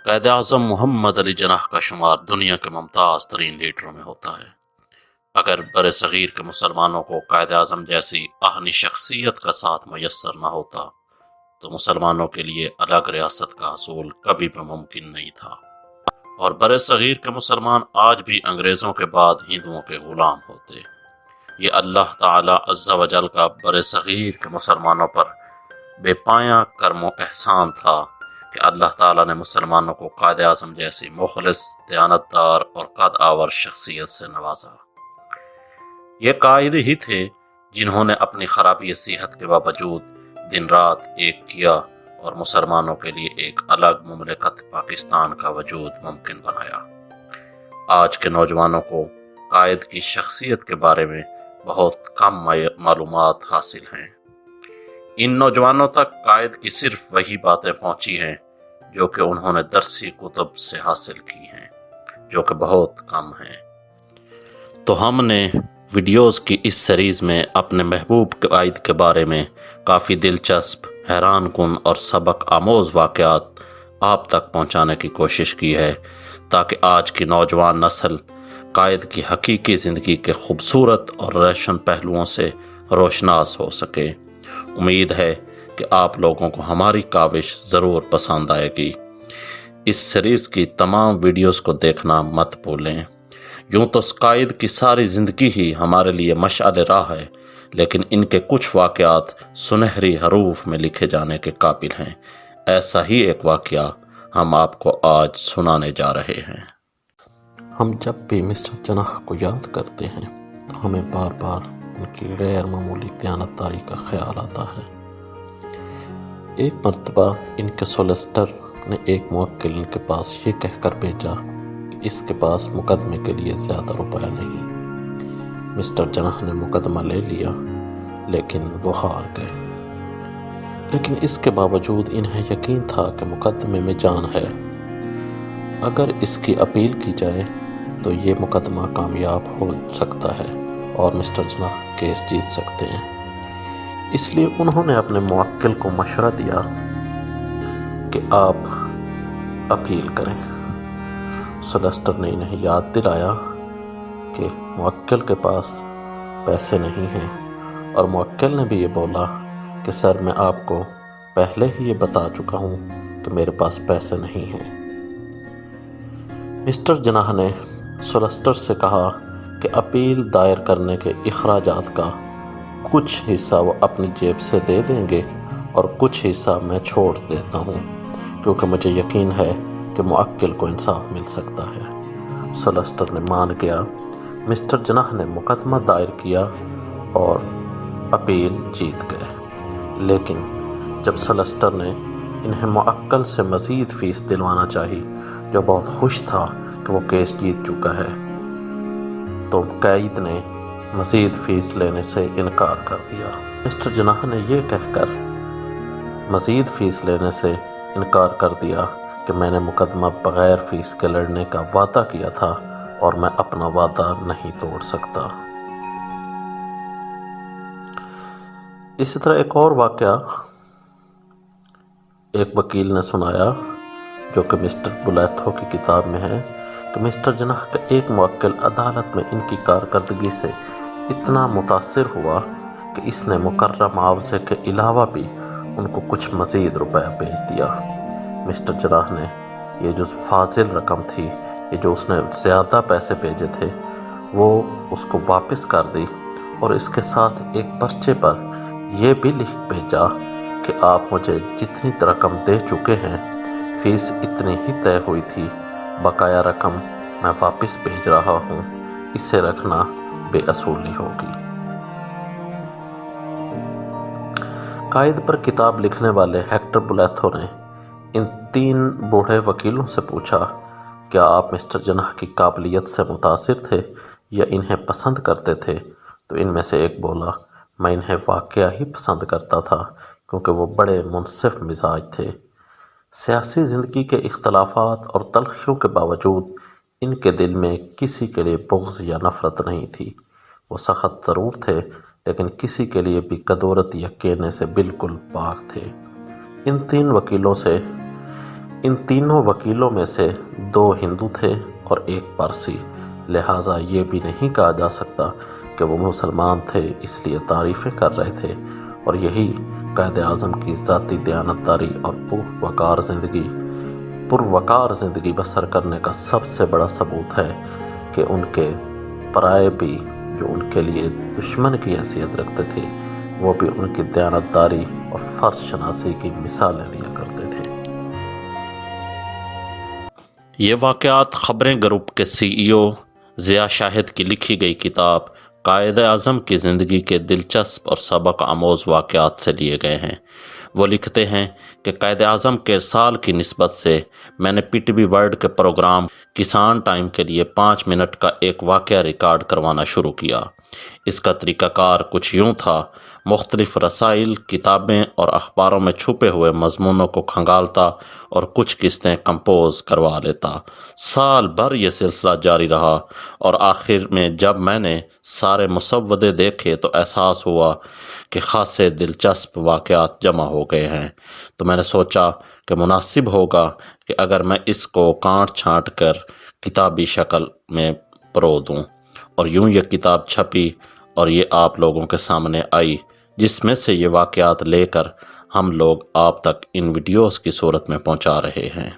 قائد اعظم محمد علی جناح کا شمار دنیا کے ممتاز ترین لیڈروں میں ہوتا ہے۔ اگر بر صغیر کے مسلمانوں کو قائد اعظم جیسی اہنی شخصیت کا ساتھ میسر نہ ہوتا تو مسلمانوں کے لیے الگ ریاست کا حصول کبھی بھی ممکن نہیں تھا، اور بر صغیر کے مسلمان آج بھی انگریزوں کے بعد ہندوؤں کے غلام ہوتے۔ یہ اللہ تعالی عز و جل کا بر صغیر کے مسلمانوں پر بے پایاں کرم و احسان تھا کہ اللہ تعالیٰ نے مسلمانوں کو قائد اعظم جیسی مخلص، دیانتدار اور قد آور شخصیت سے نوازا۔ یہ قائد ہی تھے جنہوں نے اپنی خرابی صحت کے باوجود دن رات ایک کیا اور مسلمانوں کے لیے ایک الگ مملکت پاکستان کا وجود ممکن بنایا۔ آج کے نوجوانوں کو قائد کی شخصیت کے بارے میں بہت کم معلومات حاصل ہیں۔ ان نوجوانوں تک قائد کی صرف وہی باتیں پہنچی ہیں جو کہ انہوں نے درسی کتب سے حاصل کی ہیں، جو کہ بہت کم ہیں۔ تو ہم نے ویڈیوز کی اس سیریز میں اپنے محبوب قائد کے بارے میں کافی دلچسپ، حیران کن اور سبق آموز واقعات آپ تک پہنچانے کی کوشش کی ہے، تاکہ آج کی نوجوان نسل قائد کی حقیقی زندگی کے خوبصورت اور روشن پہلوؤں سے روشناس ہو سکے۔ امید ہے کہ آپ لوگوں کو ہماری کاوش ضرور پسند آئے گی۔ اس سیریز کی تمام ویڈیوز کو دیکھنا مت بھولیں۔ یوں تو قائد کی ساری زندگی ہی ہمارے لیے مشعل راہ ہے، لیکن ان کے کچھ واقعات سنہری حروف میں لکھے جانے کے قابل ہیں۔ ایسا ہی ایک واقعہ ہم آپ کو آج سنانے جا رہے ہیں۔ ہم جب بھی مسٹر جناح کو یاد کرتے ہیں تو ہمیں بار بار ان کی غیر معمولی دیانتداری کا خیال آتا ہے۔ ایک مرتبہ ان کے سولیسٹر نے ایک موکل ان کے پاس یہ کہہ کر بھیجا کہ اس کے پاس مقدمے کے لیے زیادہ روپیہ نہیں۔ مسٹر جناح نے مقدمہ لے لیا، لیکن وہ ہار گئے۔ لیکن اس کے باوجود انہیں یقین تھا کہ مقدمے میں جان ہے۔ اگر اس کی اپیل کی جائے تو یہ مقدمہ کامیاب ہو سکتا ہے اور مسٹر جناح کیس جیت سکتے ہیں۔ اس لیے انہوں نے اپنے موکل کو مشورہ دیا کہ آپ اپیل کریں۔ سولیسٹر نے انہیں یاد دلایا کہ موکل کے پاس پیسے نہیں ہیں، اور موکل نے بھی یہ بولا کہ سر میں آپ کو پہلے ہی یہ بتا چکا ہوں کہ میرے پاس پیسے نہیں ہیں۔ مسٹر جناح نے سولیسٹر سے کہا کہ اپیل دائر کرنے کے اخراجات کا کچھ حصہ وہ اپنی جیب سے دے دیں گے اور کچھ حصہ میں چھوڑ دیتا ہوں، کیونکہ مجھے یقین ہے کہ موکل کو انصاف مل سکتا ہے۔ سولیسٹر نے مان گیا۔ مسٹر جناح نے مقدمہ دائر کیا اور اپیل جیت گئے۔ لیکن جب سولیسٹر نے انہیں موکل سے مزید فیس دلوانا چاہی، جو بہت خوش تھا کہ وہ کیس جیت چکا ہے، تو قائد نے مزید فیس لینے سے انکار کر دیا۔ مسٹر جناح نے یہ کہہ کر مزید فیس لینے سے انکار کر دیا کہ میں نے مقدمہ بغیر فیس کے لڑنے کا وعدہ کیا تھا اور میں اپنا وعدہ نہیں توڑ سکتا۔ اسی طرح ایک اور واقعہ ایک وکیل نے سنایا، جو کہ مسٹر بلیتھو کی کتاب میں ہے، کہ مسٹر جناح کا ایک موکل عدالت میں ان کی کارکردگی سے اتنا متاثر ہوا کہ اس نے مقررہ معاوضے کے علاوہ بھی ان کو کچھ مزید روپیہ بھیج دیا۔ مسٹر جناح نے یہ جو فاضل رقم تھی، یہ جو اس نے زیادہ پیسے بھیجے تھے، وہ اس کو واپس کر دی، اور اس کے ساتھ ایک پرچے پر یہ بھی لکھ بھیجا کہ آپ مجھے جتنی رقم دے چکے ہیں، فیس اتنی ہی طے ہوئی تھی، بقایا رقم میں واپس بھیج رہا ہوں، اسے رکھنا بے اصولی ہوگی۔ قائد پر کتاب لکھنے والے ہیکٹر بلیتھو نے ان 3 بوڑھے وکیلوں سے پوچھا، کیا آپ مسٹر جناح کی قابلیت سے متاثر تھے یا انہیں پسند کرتے تھے؟ تو ان میں سے ایک بولا، میں انہیں واقعہ ہی پسند کرتا تھا، کیونکہ وہ بڑے منصف مزاج تھے۔ سیاسی زندگی کے اختلافات اور تلخیوں کے باوجود ان کے دل میں کسی کے لیے بغض یا نفرت نہیں تھی۔ وہ سخت ضرور تھے، لیکن کسی کے لیے بھی کدورت یا کینے سے بالکل پاک تھے۔ ان 3 وکیلوں سے ان تینوں وکیلوں میں سے 2 ہندو تھے اور 1 پارسی، لہٰذا یہ بھی نہیں کہا جا سکتا کہ وہ مسلمان تھے اس لیے تعریفیں کر رہے تھے، اور یہی قائد اعظم کی ذاتی دیانتداری اور پروقار زندگی بسر کرنے کا سب سے بڑا ثبوت ہے کہ ان کے پرائے بھی جو ان کے لیے دشمن کی حیثیت رکھتے تھے، وہ بھی ان کی دیانتداری اور فرض شناسی کی مثالیں دیا کرتے تھے۔ یہ واقعات خبریں گروپ کے CEO ضیاء شاہد کی لکھی گئی کتاب قائد اعظم کی زندگی کے دلچسپ اور سبق آموز واقعات سے لیے گئے ہیں۔ وہ لکھتے ہیں کہ قائد اعظم کے سال کی نسبت سے میں نے PTV ورلڈ کے پروگرام کسان ٹائم کے لیے 5 منٹ کا ایک واقعہ ریکارڈ کروانا شروع کیا۔ اس کا طریقہ کار کچھ یوں تھا: مختلف رسائل، کتابیں اور اخباروں میں چھپے ہوئے مضمونوں کو کھنگالتا اور کچھ قسطیں کمپوز کروا لیتا۔ سال بھر یہ سلسلہ جاری رہا، اور آخر میں جب میں نے سارے مسودے دیکھے تو احساس ہوا کہ خاصے دلچسپ واقعات جمع ہو گئے ہیں۔ تو میں نے سوچا کہ مناسب ہوگا کہ اگر میں اس کو کانٹ چھانٹ کر کتابی شکل میں پرو دوں، اور یوں یہ کتاب چھپی اور یہ آپ لوگوں کے سامنے آئی، جس میں سے یہ واقعات لے کر ہم لوگ آپ تک ان ویڈیوز کی صورت میں پہنچا رہے ہیں۔